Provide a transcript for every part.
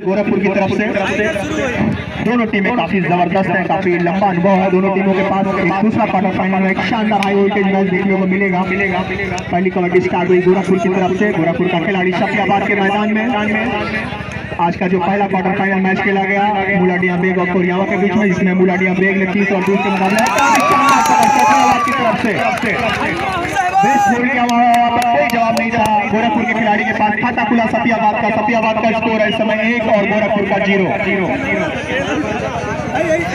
गोरखपुर की तरफ से। दोनों टीमें काफी जबरदस्त हैं, काफी लंबा अनुभव है दोनों टीमों के पास। एक दूसरा क्वार्टर फाइनल में एक शानदार हाई वोल्टेज मैच देखने को मिलेगा। पहली कबड्डी स्टार्ट हुई गोरखपुर की तरफ से। गोरखपुर का खिलाड़ी शफियाबाद के मैदान में आज का जो पहला क्वार्टर फाइनल मैच खेला गया मुलाडिया बेग और कोरियावा के बीच में, जिसमें मुलाडिया बेग ने 30 और दूसरे मुकाबले की तरफ से कोई जवाब नहीं था गोरखपुर के खिलाड़ी के पास। खाता खुला सफियाबाद का स्कोर है इस समय 1 और गोरखपुर का 0।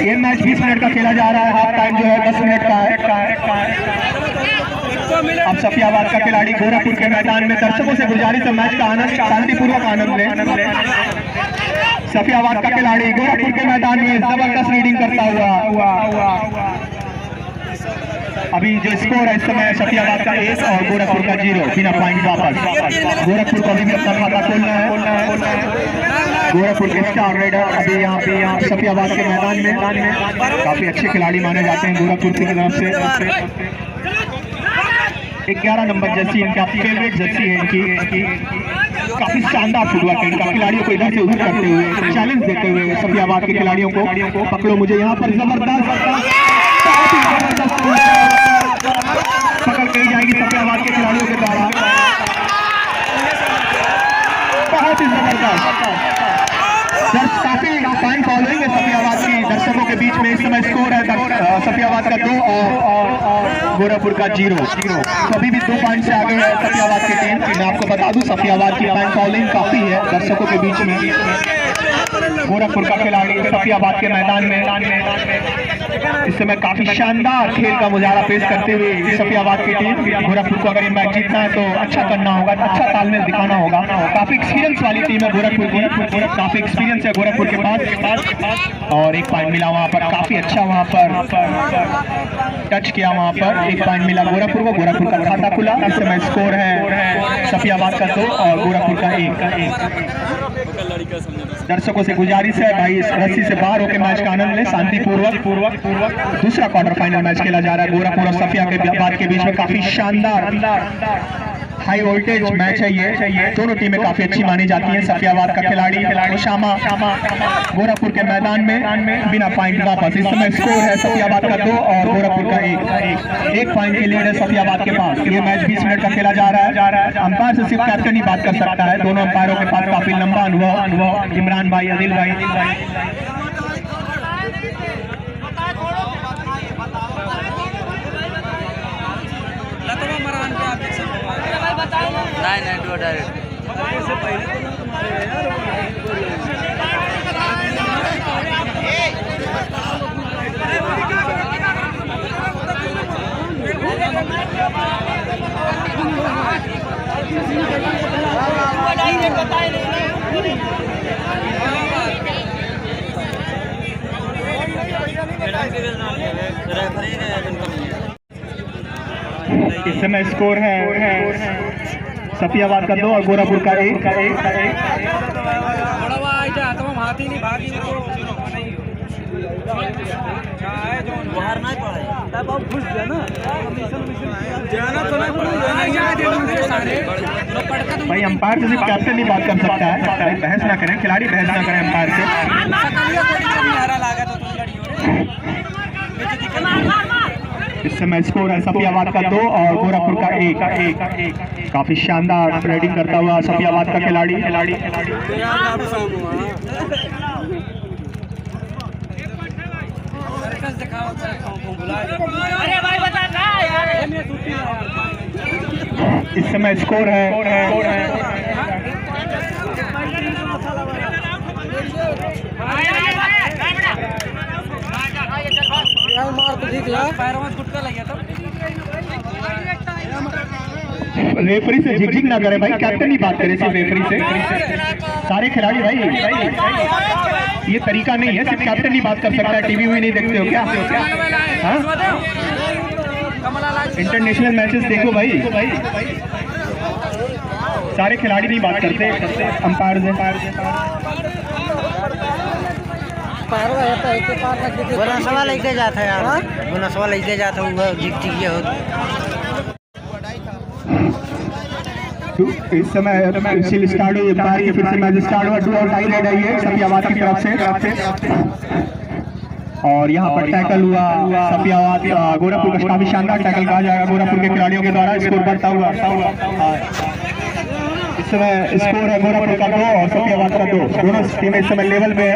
ये मैच 20 मिनट का खेला जा रहा है। हाफ टाइम जो है 10 मिनट का है। अब सफियाबाद का खिलाड़ी गोरखपुर के मैदान में दर्शकों से गुजारिश है मैच का आनंद शांतिपूर्वक आनंद ले। सफियाबाद का खिलाड़ी गोरखपुर के मैदान में जबरदस्त रीडिंग करता हुआ। अभी जो स्कोर है इस समय सफियाबाद का 1 और गोरखपुर का 0। बिना पॉइंट वापस गोरखपुर को अभी अपना खाता खोलना है। गोरखपुर के स्टार रेडर अभी यहाँ सफियाबाद के मैदान में काफी अच्छे खिलाड़ी माने जाते हैं गोरखपुर की तरफ से। 11 नंबर जर्सी इनका फेवरेट जर्सी है इनकी। काफी शानदार फुटबॉल इनका, खिलाड़ियों को इधर से उधर करते हुए चैलेंज देते हुए सफियाबाद के खिलाड़ियों को पकड़ो मुझे यहाँ पर जबरदस्त पकड़ कही जाएगी सफियाबाद के खिलाड़ियों के द्वारा। बहुत ही जबरदस्त काफी फाइन फॉलोइंग है सफियाबाद की दर्शकों के बीच में। इस समय स्कोर है सफियाबाद का 2 और गोरखपुर का 0। तो अभी भी 2 पॉइंट से आगे है सफियाबाद की टीम। मैं आपको बता दूं सफियाबाद की फाइन फॉलोइंग काफी है दर्शकों के बीच में। गोरखपुर का खिलाड़ी सफियाबाद के मैदान में इस समय काफी शानदार खेल का मुजाहरा पेश करते हुए सफियाबाद की टीम। गोरखपुर को अगर ये मैच जीतना है तो अच्छा करना होगा, अच्छा तालमेल दिखाना होगा। काफी एक्सपीरियंस वाली टीम है गोरखपुर की, काफी एक्सपीरियंस है गोरखपुर के पास। और 1 पॉइंट मिला वहां पर, काफी अच्छा वहां पर टच किया, वहां पर 1 पॉइंट मिला गोरखपुर को। गोरखपुर का खाता खुला। इस समय स्कोर है सफियाबाद का 2 और गोरखपुर का 1। दर्शकों से गुजारिश है भाई इस रस्सी से बाहर होकर मैच का आनंद ले शांतिपूर्वक। दूसरा क्वार्टर फाइनल मैच खेला जा रहा है गोरखपुर और सफियाबाद के बीच में। काफी शानदार हाई वोल्टेज मैच है ये। दोनों टीमें काफी अच्छी मानी जाती हैं। सफियाबाद का खिलाड़ी शामा गोरखपुर के मैदान में बिना पॉइंट वापस। इस समय स्कोर है सफियाबाद का 2 और गोरखपुर का 1 पॉइंट की लीड है सफियाबाद के पास। ये मैच 20 मिनट का खेला जा रहा है। अंपायर से सिर्फ कैप्टन ही बात कर सकता है। दोनों अंपायरों के पास काफी लंबा अनुभव। इमरान भाई, आदिल भाई। नहीं डायरेक्ट इस समय स्कोर है सफियाबाद का 2 और गोरखपुर का 1। भाई अंपायर से सिर्फ कैप्टन ही बात कर सकता है। बहस ना करें, खिलाड़ी बहस ना करें अंपायर से। इस समय स्कोर है सफियाबाद का 2 और गोरखपुर का 1। काफी शानदार रेडिंग करता हुआ सफियाबाद का खिलाड़ी। इस समय स्कोर है रेफरी से झिकझिक ना करे भाई, कैप्टन ही बात करे सिर्फ रेफरी से। सारे खिलाड़ी भाई ये तरीका नहीं है, सिर्फ कैप्टन ही बात कर सकता है। टीवी नहीं देखते हो क्या? इंटरनेशनल मैचेस देखो भाई, सारे खिलाड़ी नहीं बात करते अंपायर बोनसवा लेके जाता यार, बोनसवा लेके जाता हूँ। इस समय सिल स्टार्ट हुई, एम्पायर की फिर से मैच स्टार्ट हुआ। 2 और टाई रेड है ये सफियाबाद की तरफ से। और यहाँ पर टैकल हुआ सफियाबाद, गोरखपुर का काफी शानदार टैकल कहा जाएगा गोरखपुर के खिलाड़ियों के द्वारा। स्कोर बढ़ता हुआ इस समय स्कोर है गोरखपुर का 2 और सफियाबाद का 2। दोनों टीमें इस समय लेवल पे है।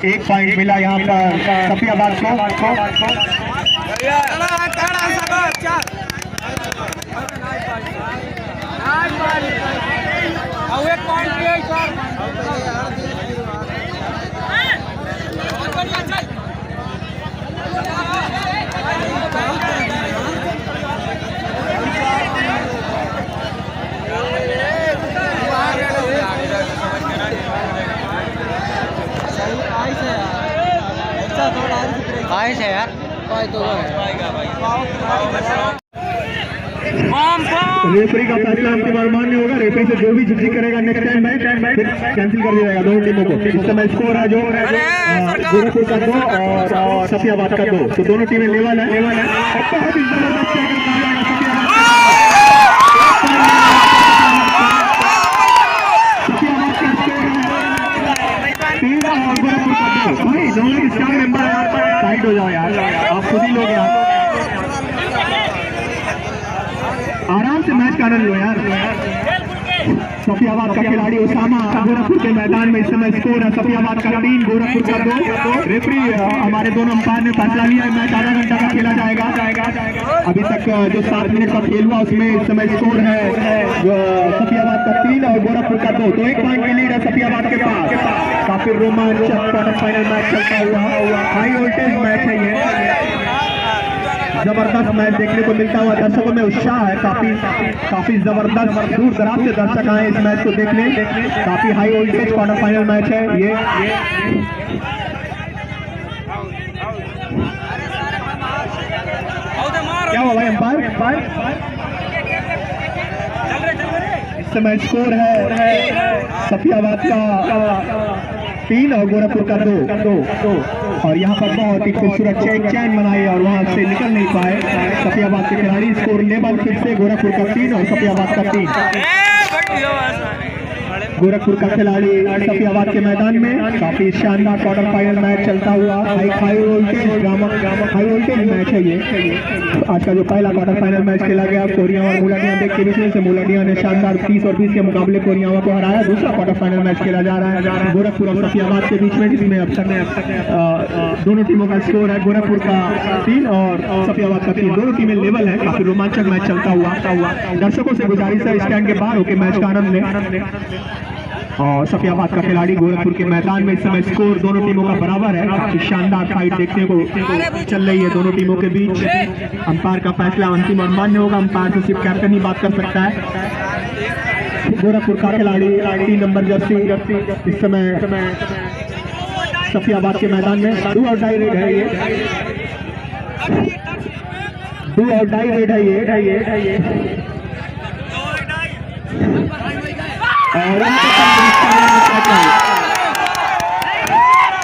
एक पॉइंट मिला यहाँ पर सफियाबाद को। आइस है यार, रेफरी का फैसला अंतिम और मान्य होगा। रेफरी से जो भी जिद्दी करेगा नेक्स्ट टाइम मैच फिर कैंसिल कर दिया जाएगा दोनों टीमों को। इस समय स्कोर है जो गोरखपुर का 2 और सफियाबाद का 2। तो दोनों टीमें लेवल है। और बहुत ही जबरदस्त टैकल कहा जाएगा सफियाबाद का स्कोर है 3 और गोरखपुर का 2। भाई दोनों के स्टार मेंबर साइड हो जाओ यार, आप खुद ही लोग यार, आराम से मैच का आनंद लो यार। सफियाबाद का खिलाड़ी उसामा गोरखपुर के मैदान में। इस समय स्कोर है सफियाबाद का 3 गोरखपुर का 2। रेफरी हमारे दोनों अंपायर ने फैसला लिया है मैच आधा घंटा का खेला जाएगा। अभी तक जो 7 मिनट का खेल हुआ उसमें इस समय स्कोर है सफियाबाद का 3 और गोरखपुर का 2। तो 1 पॉइंट की लीड है सफियाबाद के पास। काफी रोमांचक क्वार्टर फाइनल मैच चलता हुआ हाई वोल्टेज मैच है ये। जबरदस्त मैच देखने को मिलता हुआ, दर्शकों में उत्साह है काफी जबरदस्त। दूर दराज से दर्शक आए इस मैच को देखने। काफी high voltage quarter final match है ये। क्या हुआ भाई अंपायर? इस समय स्कोर है सफियाबाद का 3 और गोरखपुर का 2। और यहाँ पर बहुत ही खूबसूरत चैन बनाई और वहां से निकल नहीं पाए सफियाबाद के खिलाड़ी। स्कोर लेवल फिर से गोरखपुर का 3 और सफियाबाद का 3। गोरखपुर का खिलाड़ी सफियाबाद के मैदान में। काफी शानदार क्वार्टर फाइनल मैच चलता हुआ हाई वोल्टेज मैच है ये। आज का जो पहला क्वार्टर फाइनल मैच खेला गया कोरियावा और मुलाडिया देख के बीच में से मुलाडिया ने शानदार 30 और 20 के मुकाबले कोरियावा को हराया। दूसरा क्वार्टर फाइनल मैच खेला जा रहा है गोरखपुर और सफियाबाद के बीच में, जिसमें अब तक दोनों टीमों का स्कोर है गोरखपुर का 3 और सफियाबाद का 3। दोनों टीमें लेवल है। काफी रोमांचक मैच चलता हुआ। दर्शकों से गुजारिश है स्टैंड के बाहर होकर मैच का आनंद लें। और सफियाबाद का खिलाड़ी गोरखपुर के मैदान में। इस समय स्कोर दोनों टीमों का बराबर है। काफी शानदार फाइट देखने को चल रही है दोनों टीमों के बीच। अंपायर का फैसला अंतिम और मान्य होगा। अंपायर से सिर्फ कैप्टन ही बात कर सकता है। गोरखपुर का खिलाड़ी 3 नंबर जर्सी इस समय सफियाबाद के मैदान में। 2 और टाई रेड है ये। 2 और टाई रेड है ये। और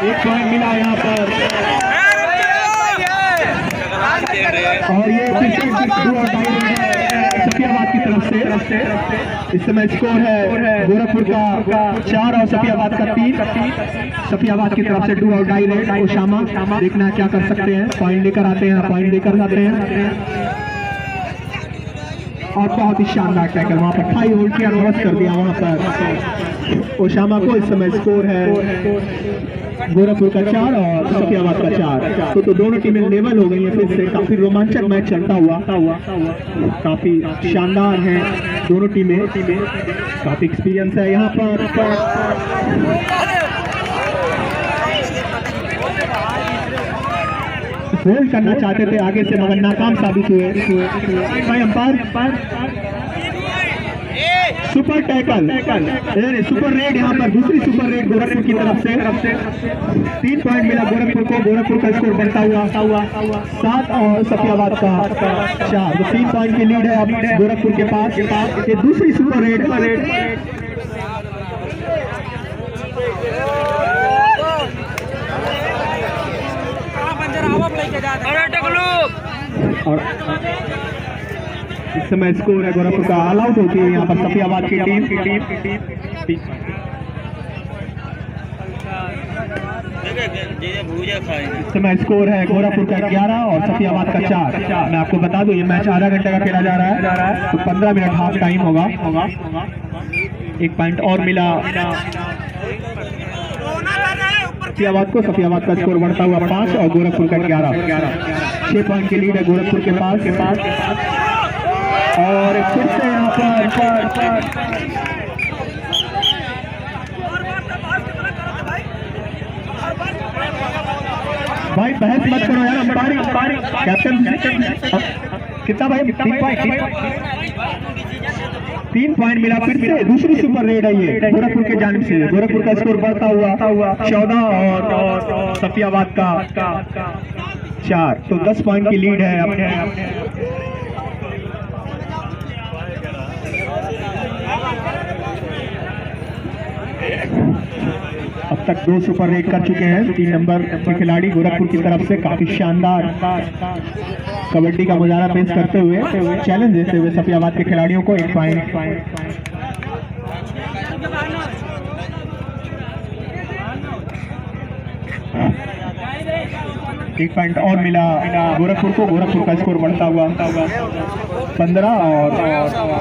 1 पॉइंट मिला यहाँ पर। और ये सफियाबाद की तरफ से। इस समय स्कोर है गोरखपुर का 4 और सफियाबाद का 3। सफियाबाद की तरफ से 2 और टाई रेड। ओसामा देखना क्या कर सकते हैं। पॉइंट लेकर आते हैं, पॉइंट लेकर जाते हैं। और बहुत ही शानदार टैकल वहां पर हाई होल्ड किया, ध्वस्त कर दिया वहां पर ओसामा को। इस समय स्कोर है गोरखपुर का 4 और सफियाबाद का 4। तो दोनों टीमें लेवल हो गई हैं फिर से। काफी रोमांचक मैच चलता हुआ। काफी शानदार हैं दोनों टीमें। काफी एक्सपीरियंस है यहाँ पर। होल्ड करना चाहते थे आगे से मगर नाकाम साबित हुए। भाई umpire super tackle super red यहाँ पर दूसरी सुपर रेड गोरखपुर की तरफ से। 3 पॉइंट मिला गोरखपुर को। गोरखपुर का स्कोर बढ़ता हुआ 7 और सफियाबाद का 4। तो 3 पॉइंट की लीड है अब गोरखपुर के पास। ये दूसरी सुपर रेड। और इस समय स्कोर है गोरखपुर का, ऑल आउट होती है यहाँ पर सफियाबाद की टीम। इस समय स्कोर है गोरखपुर का 11 और सफियाबाद का 4। मैं आपको बता दूं ये मैच आधा घंटे का खेला जा रहा है, तो 15 मिनट हाफ टाइम होगा। 1 पॉइंट और मिला सफियाबाद को। सफियाबाद का स्कोर बढ़ता हुआ 5 और गोरखपुर का 11। 6 पॉइंट की लीड है गोरखपुर के पास। और फिर से यहाँ पर भाई बहस मत करो यार, अंपायरिंग कैप्टन कितना भाई? 3 पॉइंट मिला। फिर से दूसरी सुपर रेड है ये गोरखपुर के जानिब से। गोरखपुर का स्कोर बढ़ता हुआ 14 और सफियाबाद का 4, तो 10 पॉइंट की लीड है अपने। अब तक 2 सुपर रेड कर चुके हैं 3 नंबर के खिलाड़ी गोरखपुर की तरफ से। काफी शानदार कबड्डी का मुजाहरा पेश करते हुए, चैलेंज देते हुए सफियाबाद के खिलाड़ियों को 1 पॉइंट। एक पॉइंट और मिला गोरखपुर को। गोरखपुर का स्कोर बढ़ता हुआ 15 और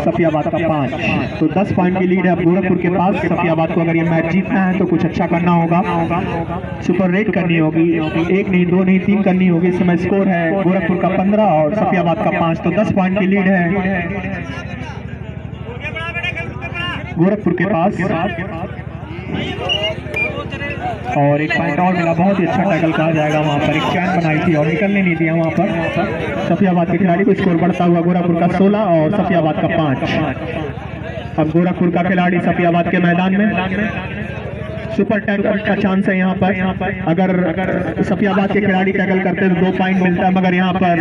सफियाबाद का 5, तो 10 पॉइंट की लीड है अब गोरखपुर के पास। सफियाबाद को अगर ये मैच जीतना है तो कुछ अच्छा करना होगा, सुपर रेड करनी होगी। 1 नहीं 2 नहीं 3 करनी होगी। इस समय स्कोर है गोरखपुर का 15 और सफियाबाद का 5, तो 10 पॉइंट की लीड है गोरखपुर के पास। और 1 पॉइंट और मिला। बहुत ही अच्छा टैकल कहा जाएगा वहां पर। एक चैन बनाई थी और निकलने नहीं दिया वहां पर सफियाबाद के खिलाड़ी को। स्कोर बढ़ता हुआ गोरखपुर का 16 और सफियाबाद का 5। अब गोरखपुर का खिलाड़ी सफियाबाद के मैदान में। सुपर टैकल का चांस है यहाँ पर। अगर सफियाबाद के खिलाड़ी टैकल करते हैं तो 2 पॉइंट मिलता है, मगर यहाँ पर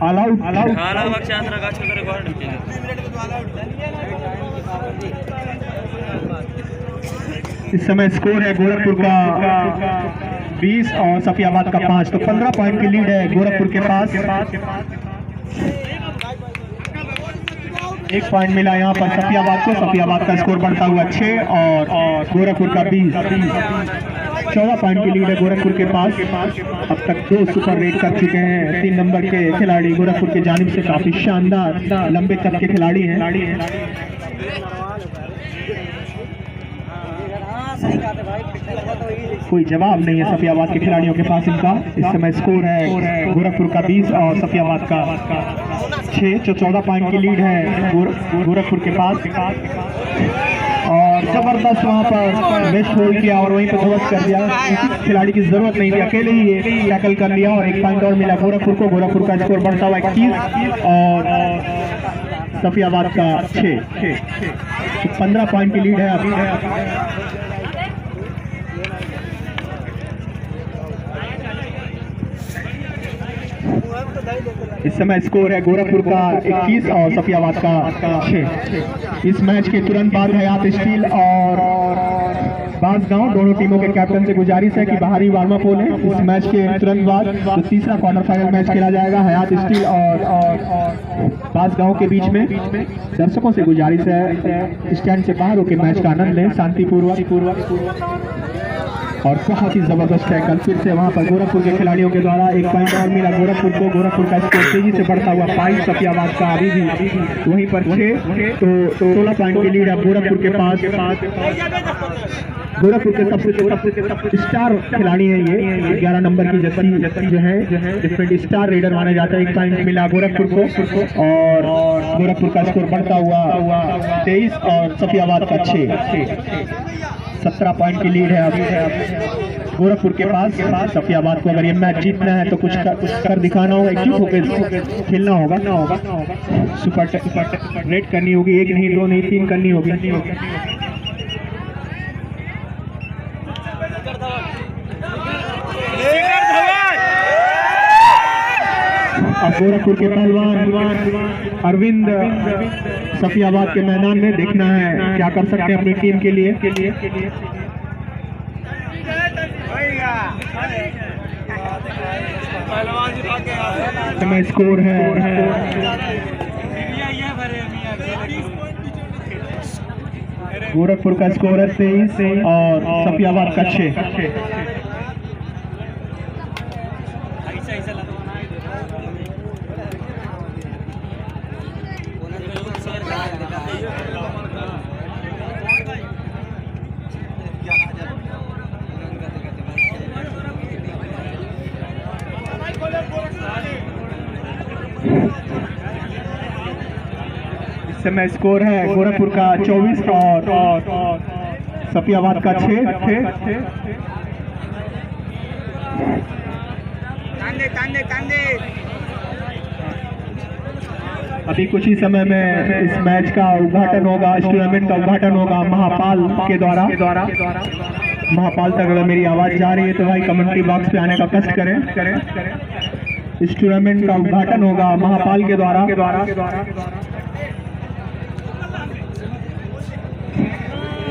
ऑल आउट। इस समय स्कोर है गोरखपुर का 20 और सफियाबाद का 5, तो 15 पॉइंट की लीड है गोरखपुर के पास। 1 पॉइंट मिला यहाँ पर सफियाबाद को। सफियाबाद का स्कोर बढ़ता हुआ 6 और गोरखपुर का 20। 14 पॉइंट की लीड है गोरखपुर के पास। अब तक 2 सुपर रेड कर चुके हैं 3 नंबर के खिलाड़ी गोरखपुर के जानिब से। काफी शानदार लंबे कद के खिलाड़ी हैं। कोई जवाब नहीं है सफियाबाद के खिलाड़ियों के पास इनका। इस समय स्कोर है गोरखपुर का 20 और सफियाबाद का 6, जो 14 पॉइंट की लीड है गोरखपुर के पास। और जबरदस्त वहां पर बेस्ट होल्ड किया और वहीं पर ध्वस्त कर दिया। किसी खिलाड़ी की जरूरत नहीं थी, अकेले ही ये टैकल कर लिया और 1 पॉइंट और मिला गोरखपुर को। गोरखपुर का स्कोर बढ़ता हुआ 21 और सफियाबाद का 6, 15 पॉइंट की लीड है अभी। इस समय स्कोर है गोरखपुर का 21 और सफियाबाद का 6। इस मैच के तुरंत बाद हयात स्टील और बांसगांव दोनों टीमों के कैप्टन से गुजारिश है कि बाहरी वार्म अप हो लें। इस मैच के तुरंत बाद जो तीसरा क्वार्टर फाइनल मैच खेला जाएगा हयात स्टील और बांसगांव के बीच में, दर्शकों से गुजारिश है स्टैंड से बाहर होकर मैच का आनंद लें शांतिपूर्वक। और बहुत ही जबरदस्त टैकल फिर से वहां पर गोरखपुर के खिलाड़ियों के द्वारा। 1 पॉइंट और मिला गोरखपुर को। गोरखपुर का स्कोर तेजी से बढ़ता हुआ 5, सफियाबाद का अभी भी वहीं पर 6, तो 16 पॉइंट की लीड है गोरखपुर के पास। गोरखपुर के सबसे स्टार खिलाड़ी है ये 11 नंबर की जर्सी जो है डिफरेंट स्टार रेडर माना जाता है। 1 पॉइंट मिला गोरखपुर को और गोरखपुर का स्कोर बढ़ता हुआ 23 और सफियाबाद का 6। 17 पॉइंट की लीड है अभी गोरखपुर के पास। सफियाबाद को अगर ये मैच जीतना है तो कुछ कर दिखाना होगा, एकजुट होकर खेलना होगा। सुपर रेड करनी होगी। 1 नहीं 2 नहीं 3 करनी होगी। अब गोरखपुर के पहलवान अरविंद सफियाबाद के मैदान में देखना है क्या कर सकते हैं अपनी टीम के लिए। समय स्कोर है गोरखपुर का स्कोर है 23 और सफियाबाद का 6। इस समय स्कोर है गोरखपुर का 24 और सफियाबाद का 6। अभी कुछ ही समय में इस मैच का उद्घाटन होगा, इस टूर्नामेंट का उद्घाटन होगा महापाल के द्वारा। महापाल तक अगर मेरी आवाज जा रही है तो भाई कमेंट्री बॉक्स पे आने का कष्ट करें। इस टूर्नामेंट का उद्घाटन होगा महापाल के द्वारा।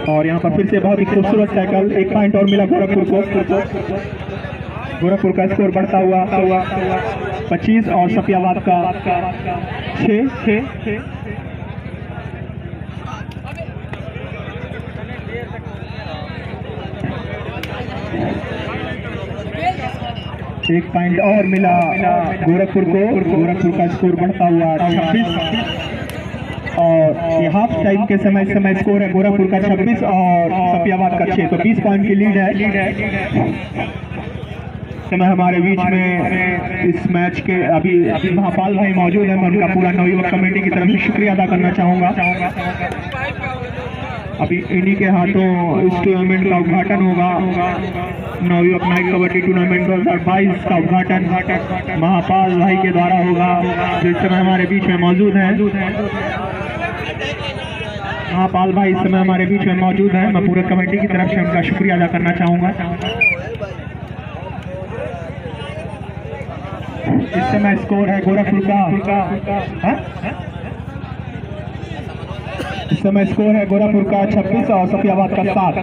और यहाँ पर फिर से बहुत ही खूबसूरत टैकल, 1 पॉइंट और मिला गोरखपुर को। गोरखपुर का स्कोर बढ़ता हुआ 25 और सफियाबाद का 6। एक पॉइंट और मिला गोरखपुर को। गोरखपुर का स्कोर बढ़ता हुआ 26 और ये हाफ टाइम के समय स्कोर है गोरखपुर का 26 और सफियाबाद का 6। तो 20 पॉइंट की लीड है। समय हमारे बीच में इस मैच के अभी महापाल भाई मौजूद है। मैं उनका पूरा नवयुवक कमेटी की तरफ से शुक्रिया अदा करना चाहूँगा। अभी इन्हीं के हाथों इस टूर्नामेंट का उद्घाटन होगा। नवयुवक नाइट कबड्डी टूर्नामेंट 2022 का उद्घाटन महापाल भाई के द्वारा होगा, जो इस समय हमारे बीच में मौजूद है। महापाल भाई इस समय हमारे बीच में मौजूद है। मैं पूरे कमेटी की तरफ से उनका शुक्रिया अदा करना चाहूँगा। इस समय स्कोर है गोरखपुर का इस समय स्कोर है गोरखपुर का 26 और सफियाबाद का 7।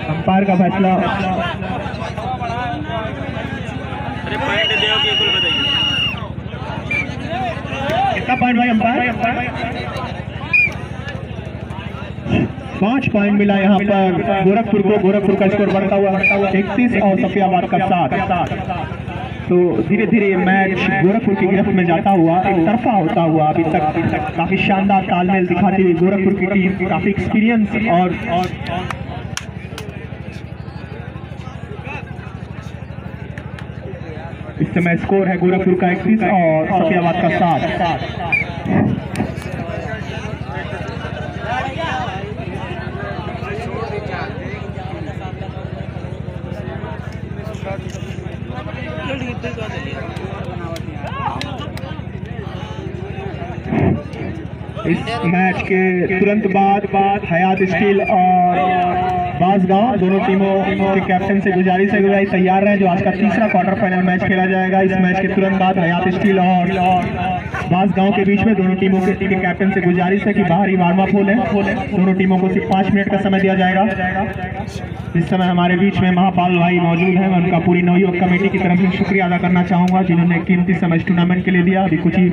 अंपायर का फैसला। कितना पॉइंट भाई अंपायर? 5 पॉइंट मिला यहाँ पर गोरखपुर को। गोरखपुर का स्कोर बढ़ता हुआ 31 और सफियाबाद का 7। तो धीरे धीरे ये मैच गोरखपुर की गिरफ्त में जाता हुआ एक तरफा होता हुआ अभी तक काफी शानदार तालमेल दिखाती हुई गोरखपुर की टीम काफी एक्सपीरियंस और इस समय स्कोर है गोरखपुर का 31 और सफियाबाद का 7। इस मैच के तुरंत बाद हयात स्टील और बांसगांव दोनों टीमों के कैप्टन से गुजारिश है कि भाई तैयार रहें, जो आज का तीसरा क्वार्टर फाइनल मैच खेला जाएगा। इस मैच के तुरंत बाद हयात स्टील और बांसगांव के बीच में दोनों टीमों के कैप्टन से गुजारिश है कि बाहरी वार्म अप खोलें। दोनों टीमों को सिर्फ 5 मिनट का समय दिया जाएगा। इस समय हमारे बीच में महापाल भाई मौजूद हैं। मैं उनका पूरी नवयुवक कमेटी की तरफ से शुक्रिया अदा करना चाहूँगा, जिन्होंने कीमती समय इस टूर्नामेंट के लिए दिया। अभी कुछ ही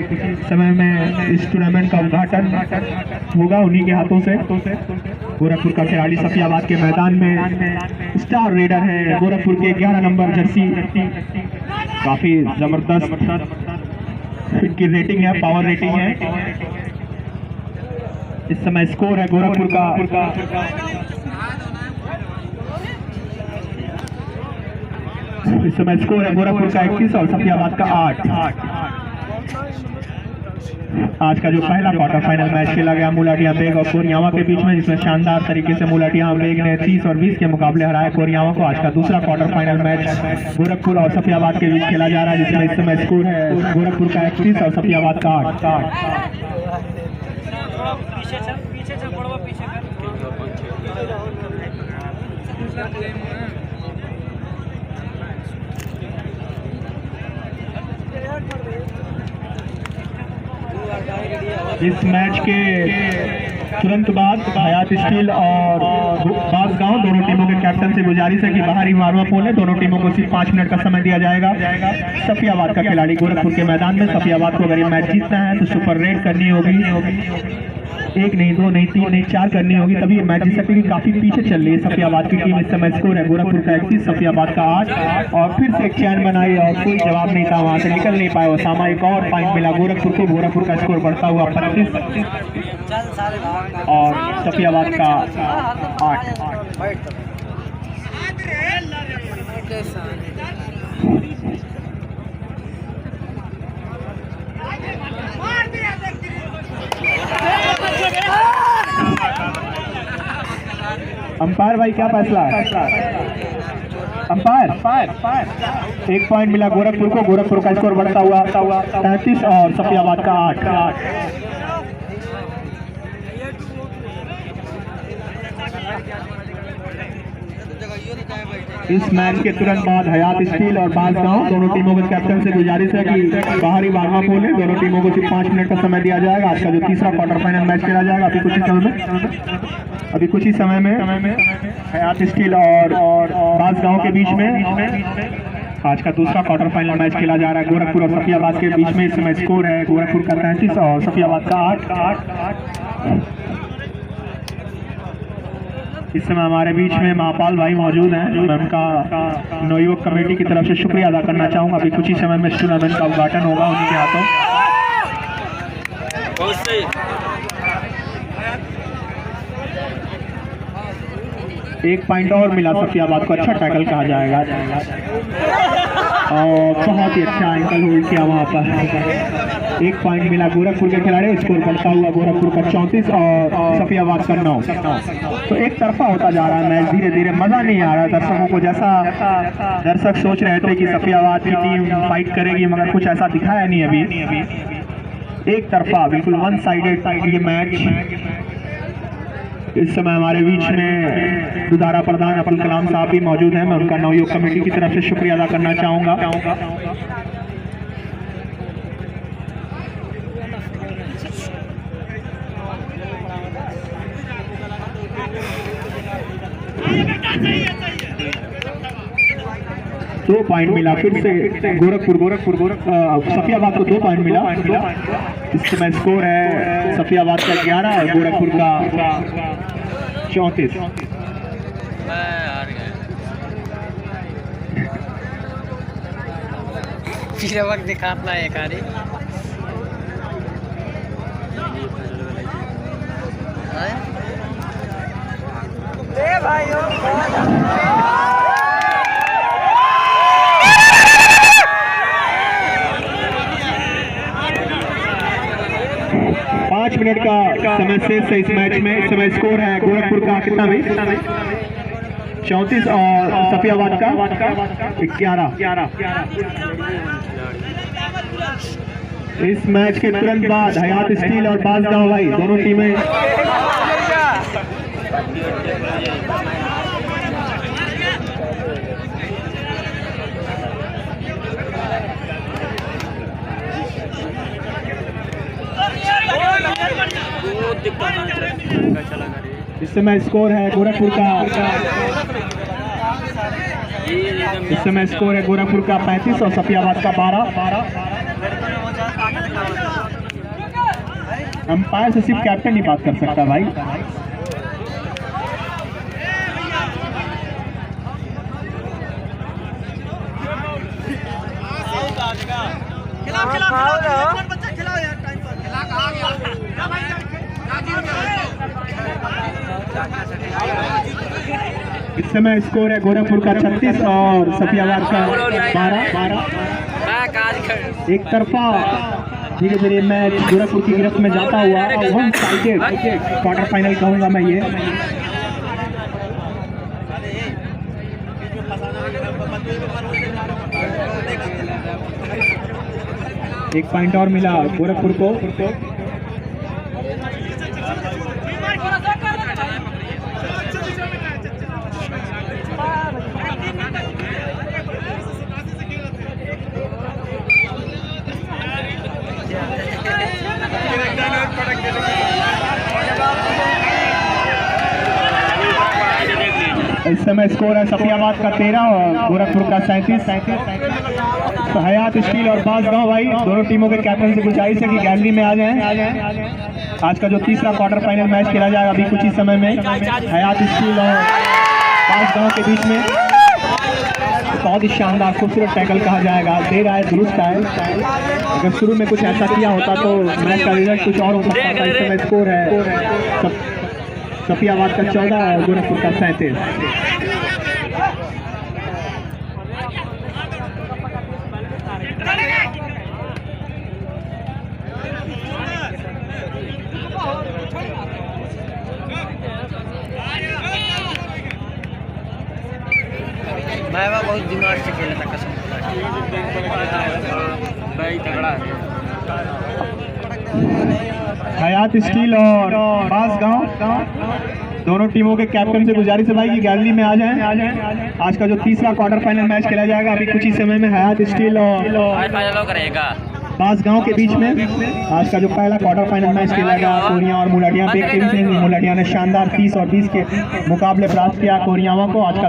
समय में इस टूर्नामेंट का उद्घाटन होगा उन्हीं के हाथों से। गोरखपुर का खिलाड़ी सफियाबाद के मैदान में स्टार रेडर है। गोरखपुर के 11 नंबर जर्सी, काफी जबरदस्त इनकी रेटिंग है, पावर रेटिंग है। इस समय स्कोर है गोरखपुर का इस समय स्कोर है गोरखपुर का 21 और सफियाबाद का 8। आज का जो पहला क्वार्टर फाइनल मैच खेला गया मुलाटिया बेग और कोरियावा के बीच में, जिसमें शानदार तरीके से मुलाटिया बेग ने 30 और 20 के मुकाबले हराया कोरियावा को। आज का दूसरा क्वार्टर फाइनल मैच गोरखपुर और सफियाबाद के बीच खेला जा रहा है, जिसमें इस समय स्कोर है गोरखपुर का 31 और सफियाबाद का 8। इस मैच के तुरंत बाद हयात स्टील और बांसगांव दोनों टीमों के कैप्टन से गुजारिश है कि बाहरी मारवा पोल है, दोनों टीमों को सिर्फ 5 मिनट का समय दिया जाएगा। सफियाबाद का खिलाड़ी गोरखपुर के मैदान में, सफियाबाद को अगर ये मैच जीतना है तो सुपर रेड करनी होगी, 1 नहीं 2 नहीं 3 नहीं 4 करनी होगी, तभी ये मैच जीत सकती है। काफी पीछे चल रही है सफियाबाद की टीम। इस समय स्कोर है गोरखपुर का 31, सफियाबाद का 8। और फिर से एक चैन बनाई और कोई जवाब नहीं था, वहां से निकल नहीं पाया ओसामा। एक और पॉइंट मिला गोरखपुर को, गोरखपुर का स्कोर बढ़ता हुआ 25 और सफियाबाद का 8। अंपायर भाई क्या फैसला है? अंपायर 1 पॉइंट मिला गोरखपुर को, गोरखपुर का स्कोर बढ़ता हुआ 33 और सफियाबाद का 8। इस मैच के तुरंत बाद हयात स्टील और बांसगांव दोनों टीमों के कैप्टन से गुजारिश है कि बाहरी मारवा पोल है, दोनों टीमों को सिर्फ 5 मिनट का समय दिया जाएगा। आज का जो तीसरा क्वार्टर फाइनल मैच खेला जाएगा अभी कुछ ही समय में हयात स्टील और बांसगांव के बीच में आज का दूसरा क्वार्टर फाइनल मैच खेला जा रहा है गोरखपुर और सफियाबाद के बीच में। इस समय स्कोर है गोरखपुर का 33 और सफियाबाद का 8। इस समय हमारे बीच में महापाल भाई मौजूद हैं, मैं उनका नवयुवक कमेटी की तरफ से शुक्रिया अदा करना चाहूँगा। अभी कुछ ही समय में टूर्नामेंट का उद्घाटन होगा उनके हाथों। 1 पॉइंट और मिला सफियाबाद को, अच्छा टैकल कहा जाएगा और बहुत ही अच्छा एंकल होल्ड किया वहाँ पर। 1 पॉइंट मिला गोरखपुर के खिलाड़ी, स्कोर बढ़ता हुआ गोरखपुर का 34 और सफियाबाद का 9। तो एक तरफा होता जा रहा है मैच, धीरे धीरे मजा नहीं आ रहा दर्शकों को। जैसा दर्शक सोच रहे थे कि सफियाबाद की टीम फाइट करेगी, मगर कुछ ऐसा दिखाया नहीं अभी। एक तरफा बिल्कुल 1 साइडेड ये मैच। इस समय हमारे बीच में दुधारा प्रधान अब्दुल कलाम साहब भी मौजूद हैं, मैं उनका नवयुवक कमेटी की तरफ से शुक्रिया अदा करना चाहूँगा। दो पॉइंट मिला फिर से गोरखपुर सफियाबाद को 2 पॉइंट मिला। इस समय स्कोर है सफियाबाद का 11 और गोरखपुर का 34। पिछले वक्त दिखाता है कारी भाइयों 5 मिनट का समय शेष है इस मैच में। इस समय स्कोर है गोरखपुर का कितना भाई 34 और सफियाबाद का 11। इस मैच के तुरंत बाद हयात स्टील और बांसगांव भाई दोनों टीमें इस समय स्कोर है गोरखपुर का 35 और सफियाबाद का 12। अंपायर से सिर्फ कैप्टन ही बात कर सकता भाई। इस समय स्कोर है गोरखपुर का 36 और सफियाबाद का 12। एक तरफा धीरे धीरे मैच गोरखपुर की गिरफ्त में जाता हुआ 1 साइडेड क्वार्टर फाइनल कहूंगा मैं ये। एक पॉइंट और मिला गोरखपुर को। पड़क इस समय स्कोर है सफियाबाद का 13 और गोरखपुर का 37। तो हयात स्टील और बांसगांव भाई दोनों टीमों के कैप्टन से गुजारिश है कि गैलरी में आ जाएं। आज का जो तीसरा क्वार्टर फाइनल मैच खेला जाएगा अभी कुछ ही समय में हयात स्टील और बांसगांव के बीच में। बहुत ही शानदार खूबसूरत टैकल कहा जाएगा, दे रहा है, दुरुस्त है। अगर शुरू में कुछ ऐसा किया होता तो मैच का रिजल्ट कुछ और हो सकता था। इस समय स्कोर है सफियाबाद का 14 और गोरखपुर का 37। मैं बहुत दिमाग से खेला था कसम भाई तगड़ा है। हयात स्टील और बांसगांव दोनों टीमों के कैप्टन से गुजारिश है भाई कि गैलरी में आ जाएं। आज का जो तीसरा क्वार्टर फाइनल मैच खेला जाएगा अभी कुछ ही समय में हयात स्टील और बांसगांव के बीच में। आज का जो पहला क्वार्टर फाइनल मैच खेला गया कोरिया और मुलाटिया पे टीम से मुलाटिया ने शानदार 30 और 20 के मुकाबले प्राप्त किया कोरियावा को। आज का